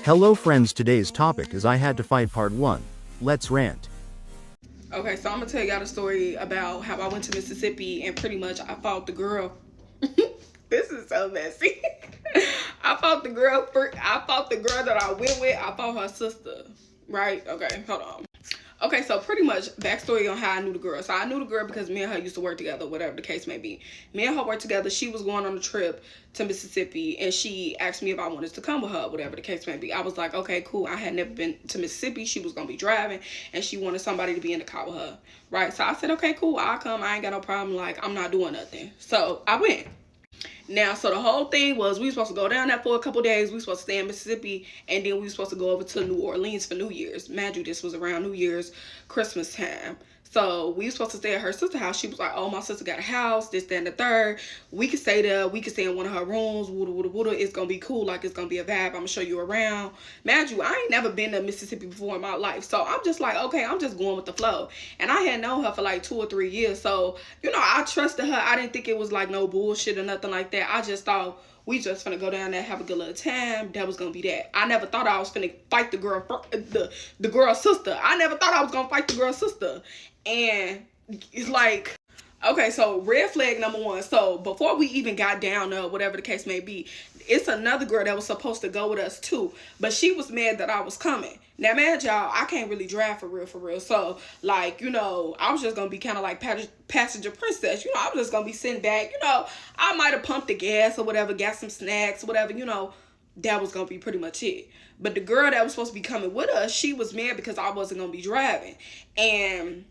Hello friends, today's topic is I had to fight part 1. Let's rant. Okay, so I'm gonna tell y'all the story about how I went to Mississippi and pretty much I fought the girl. This is so messy. I fought the girl that I went with. I fought her sister. Right? Okay, hold on. Okay, so pretty much backstory on how I knew the girl. So I knew the girl because me and her used to work together, whatever the case may be. Me and her worked together. She was going on a trip to Mississippi and she asked me if I wanted to come with her, whatever the case may be. I was like, okay, cool. I had never been to Mississippi. She was going to be driving and she wanted somebody to be in the car with her. Right? So I said, okay, cool. I'll come. I ain't got no problem. Like, I'm not doing nothing. So I went. Now, so the whole thing was we were supposed to go down there for a couple days. We were supposed to stay in Mississippi, and then we were supposed to go over to New Orleans for New Year's. Mind you, this was around New Year's, Christmas time. So we were supposed to stay at her sister's house. She was like, oh, my sister got a house, this, that, and the third. We could stay there. We could stay in one of her rooms. Wooda, wooda, wooda. It's going to be cool. Like, it's going to be a vibe. I'm going to show you around. Mind you, I ain't never been to Mississippi before in my life. So I'm just like, okay, I'm just going with the flow. And I had known her for like 2 or 3 years. So, I trusted her. I didn't think it was like no bullshit or nothing like that. I just thought we just finna go down there, have a good little time. That was gonna be that. I never thought I was finna fight the girl's sister. I never thought I was gonna fight the girl's sister. And it's like, okay, so red flag number 1. So before we even got down there, whatever the case may be, it's another girl that was supposed to go with us too. But she was mad that I was coming. Now, man, y'all, I can't really drive for real. So, like, I was just going to be kind of like passenger princess. I was just going to be sitting back. I might have pumped the gas or whatever, got some snacks, whatever, that was going to be pretty much it. But the girl that was supposed to be coming with us, she was mad because I wasn't going to be driving. And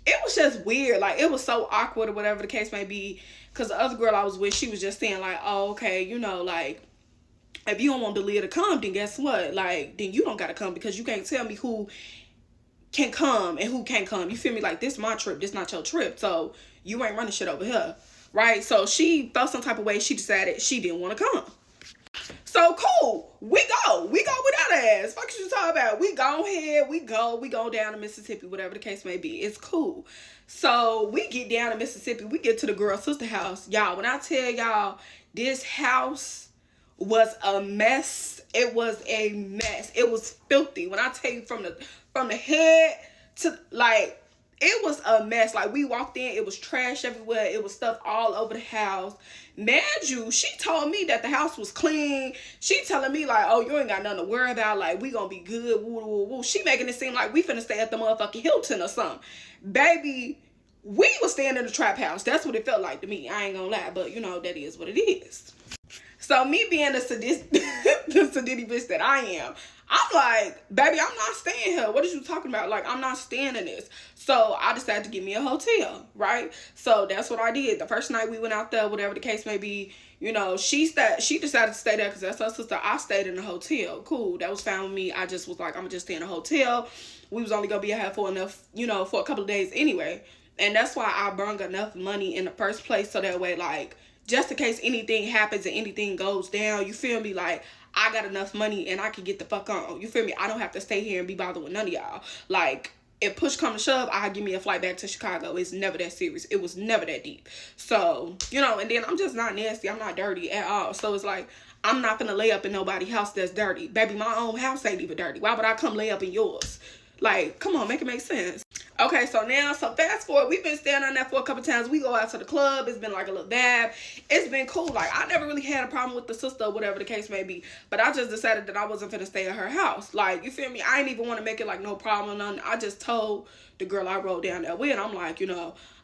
it was just weird. Like, it was so awkward or whatever the case may be. Because the other girl I was with, she was just saying, like, oh, okay, like, if you don't want Delia to come, then guess what? Like, then you don't got to come because you can't tell me who can come and who can't come. You feel me? Like, this my trip. This not your trip. So, you ain't running shit over here. Right? So, she felt some type of way. She decided she didn't want to come. So cool, we go with that ass. Fuck you talking about? We go ahead, we go down to Mississippi, whatever the case may be. It's cool. So we get down to Mississippi, we get to the girl's sister house. Y'all, when I tell y'all, this house was a mess. It was a mess. It was filthy. When I tell you from the head to like, it was a mess. Like, we walked in, it was trash everywhere. It was stuff all over the house. Mind you, she told me that the house was clean. She telling me, like, oh, you ain't got nothing to worry about. Like, we gonna be good. Woo, woo, woo. She making it seem like we finna stay at the motherfucking Hilton or something. Baby, we was staying in the trap house. That's what it felt like to me. I ain't gonna lie. But, that is what it is. So, me being the sadistic bitch that I am, I'm like, baby, I'm not staying here. What are you talking about? Like, I'm not staying in this. So I decided to get me a hotel, right? So that's what I did. The first night we went out there, whatever the case may be, she decided to stay there because that's her sister. I stayed in the hotel. Cool. That was fine with me. I just was like, I'm going to just stay in a hotel. We was only going to be here for enough, for a couple of days anyway. And that's why I burned enough money in the first place. So that way, like, just in case anything happens and anything goes down, you feel me? Like, I got enough money and I can get the fuck on. You feel me? I don't have to stay here and be bothered with none of y'all. Like, if push come to shove, I'll give me a flight back to Chicago. It's never that serious. It was never that deep. So, and then I'm just not nasty. I'm not dirty at all. So it's like, I'm not gonna lay up in nobody's house that's dirty. Baby, my own house ain't even dirty. Why would I come lay up in yours? Like, come on, make it make sense. Okay, so fast forward, we've been staying on that for a couple times. We go out to the club. It's been like a little vibe. It's been cool. Like, I never really had a problem with the sister or whatever the case may be. But I just decided that I wasn't finna stay at her house. Like, you feel me? I ain't even want to make it like no problem or nothing. I just told the girl I rode down there with, I'm like,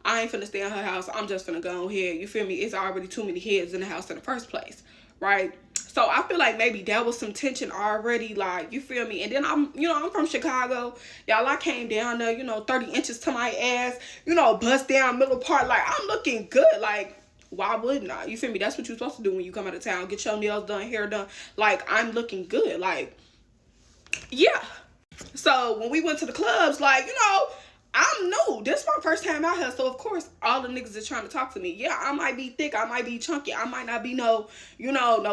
I ain't finna stay at her house. I'm just finna go here. You feel me? It's already too many heads in the house in the first place. Right? So I feel like maybe that was some tension already, like, you feel me? And then I'm from Chicago. Y'all, I came down there, 30 inches to my ass, bust down middle part. Like, I'm looking good. Like, why wouldn't I? You feel me? That's what you're supposed to do when you come out of town. Get your nails done, hair done. Like, I'm looking good. Like, yeah. So when we went to the clubs, like, I'm new. This is my first time out here. So, of course, all the niggas is trying to talk to me. Yeah, I might be thick. I might be chunky. I might not be no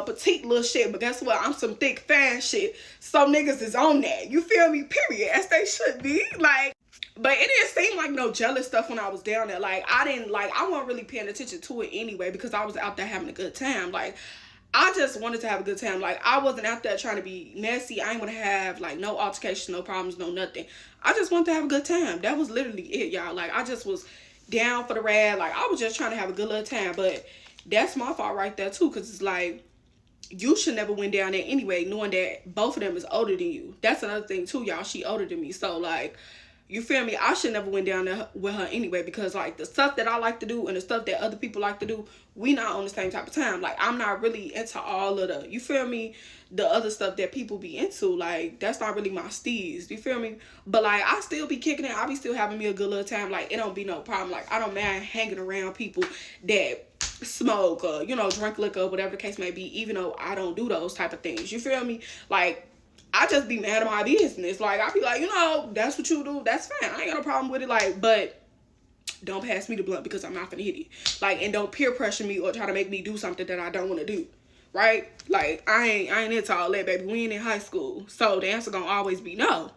petite little shit. But guess what? I'm some thick, fan shit. Some niggas is on that. You feel me? Period. As they should be. Like, but it didn't seem like no jealous stuff when I was down there. Like, I wasn't really paying attention to it anyway because I was out there having a good time. Like, I just wanted to have a good time. Like, I wasn't out there trying to be messy. I ain't want to have, like, no altercations, no problems, no nothing. I just wanted to have a good time. That was literally it, y'all. Like, I just was down for the rad. Like, I was just trying to have a good little time. But that's my fault right there, too. Because it's like, you should never went down there anyway, knowing that both of them is older than you. That's another thing, too, y'all. She older than me. So, like, you feel me? I should never went down there with her anyway, because like the stuff that I like to do and the stuff that other people like to do, we not on the same type of time. Like, I'm not really into all of the, you feel me, the other stuff that people be into. Like, that's not really my steez, you feel me? But like, I still be kicking it. I be still having me a good little time. Like, it don't be no problem. Like, I don't mind hanging around people that smoke or, you know, drink liquor, whatever the case may be, even though I don't do those type of things, you feel me? Like, I just be mad at my business. Like, I be like, you know, that's what you do. That's fine. I ain't got no problem with it. Like, but don't pass me the blunt, because I'm not gonna hit it. Like, and don't peer pressure me or try to make me do something that I don't want to do. Right? Like, I ain't into all that, baby. We ain't in high school. So the answer gonna always be no.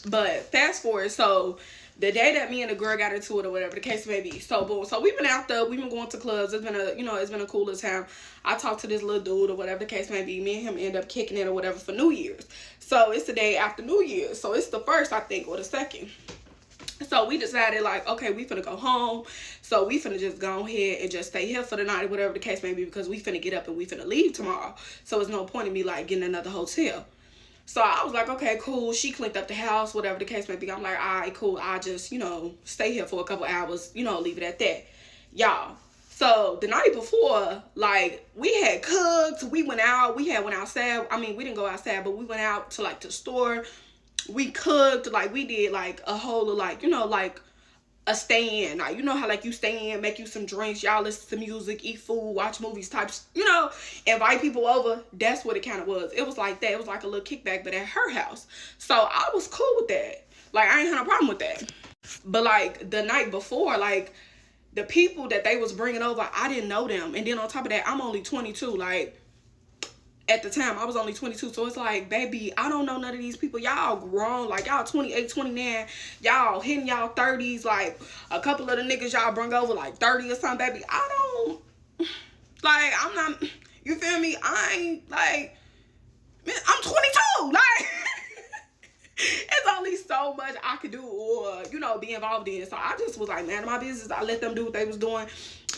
But fast forward, so the day that me and the girl got into it or whatever the case may be, so boom, so we've been out there, we've been going to clubs, it's been a, you know, it's been a cooler time. I talked to this little dude or whatever the case may be, me and him end up kicking it or whatever for New Year's. So it's the day after New Year's, so it's the first, I think, or the second. So we decided, like, okay, we finna go home, so we finna just go ahead and just stay here for the night or whatever the case may be, because we finna get up and we finna leave tomorrow. So there's no point in me like getting another hotel. So I was like, okay, cool. She cleaned up the house, whatever the case may be. I'm like, all right, cool. I just, you know, stay here for a couple hours, you know, leave it at that. Y'all. So the night before, like, we had cooked. We went out. We went outside. I mean, we didn't go outside, but we went out to, like, the store. We cooked. Like, we did, like, a whole, like, you know, like, a stay-in. Like, you know how, like, you stay in, make you some drinks, y'all listen to music, eat food, watch movies types, you know, invite people over. That's what it kind of was. It was like that. It was like a little kickback, but at her house. So I was cool with that. Like, I ain't had no problem with that. But like the night before, like, the people that they was bringing over, I didn't know them. And then on top of that, I'm only 22. Like, at the time, I was only 22. So it's like, baby, I don't know none of these people. Y'all grown. Like, y'all 28, 29. Y'all hitting y'all 30s. Like, a couple of the niggas y'all bring over, like, 30 or something, baby. I don't, like, I'm not, you feel me? I ain't, like, man, I'm 22. Like, it's only so much I could do or, you know, be involved in. So I just was like, man, my business. I let them do what they was doing.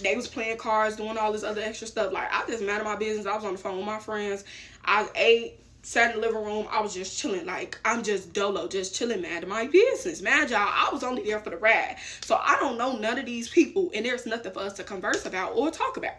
They was playing cards, doing all this other extra stuff. Like, I just minded my business. I was on the phone with my friends. I ate, sat in the living room. I was just chilling. Like, I'm just dolo, just chilling, minding my business. Man, y'all, I was only there for the ride. So I don't know none of these people, and there's nothing for us to converse about or talk about.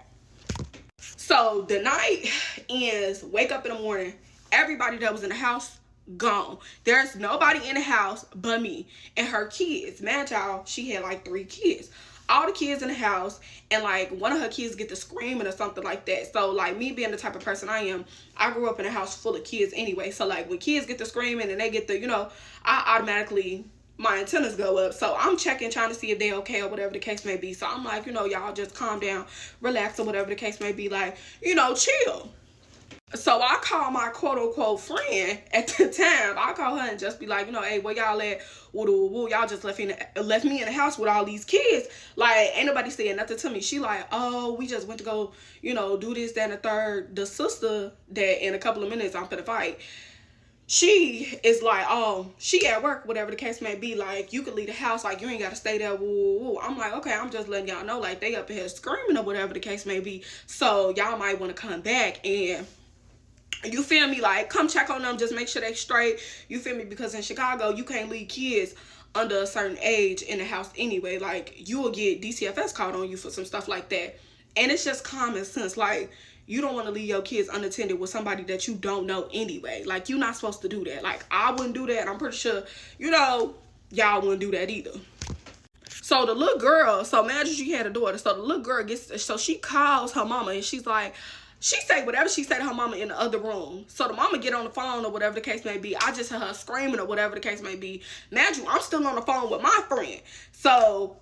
So the night ends, wake up in the morning. Everybody that was in the house, gone. There's nobody in the house but me and her kids. Man, y'all, she had like 3 kids. All the kids in the house, and like one of her kids get to screaming or something like that. So like, me being the type of person I am, I grew up in a house full of kids anyway. So like, when kids get to screaming and they get the, you know, I automatically, my antennas go up. So I'm checking, trying to see if they okay or whatever the case may be. So I'm like, you know, y'all just calm down, relax, or whatever the case may be. Like, you know, chill. So I call my quote-unquote friend at the time. I call her and just be like, you know, hey, where y'all at? Woo, y'all just left me in the house with all these kids. Like, ain't nobody saying nothing to me. She like, oh, we just went to go, you know, do this, that, and the third. The sister that in a couple of minutes I'm finna fight, she is like, oh, she at work, whatever the case may be. Like, you could leave the house. Like, you ain't got to stay there. Woo. I'm like, okay, I'm just letting y'all know, like, they up in here screaming or whatever the case may be. So y'all might want to come back and, you feel me, like, come check on them, just make sure they straight, you feel me, because in Chicago, you can't leave kids under a certain age in the house anyway. Like, you will get DCFS called on you for some stuff like that. And it's just common sense. Like, you don't want to leave your kids unattended with somebody that you don't know anyway. Like, you're not supposed to do that. Like, I wouldn't do that, and I'm pretty sure, you know, y'all wouldn't do that either. So the little girl, so imagine she had a daughter, so the little girl gets, so she calls her mama, and she's like, she say whatever she said to her mama in the other room. So the mama get on the phone or whatever the case may be. I just heard her screaming or whatever the case may be. Mind you, I'm still on the phone with my friend. So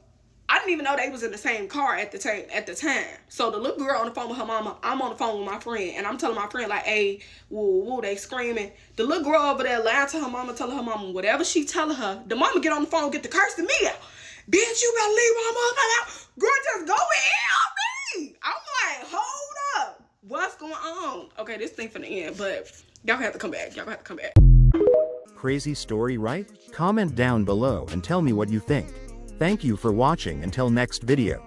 I didn't even know they was in the same car at the time. So the little girl on the phone with her mama, I'm on the phone with my friend, and I'm telling my friend like, hey, woo, they screaming. The little girl over there lying to her mama, telling her mama whatever she telling her. The mama get on the phone, get to cursing me out. Bitch, you better leave my mama out. Girl, just go in on me. I'm like, hold up. What's going on? Okay, this thing finna end, but y'all have to come back. Y'all gonna have to come back. Crazy story, right? Comment down below and tell me what you think. Thank you for watching until next video.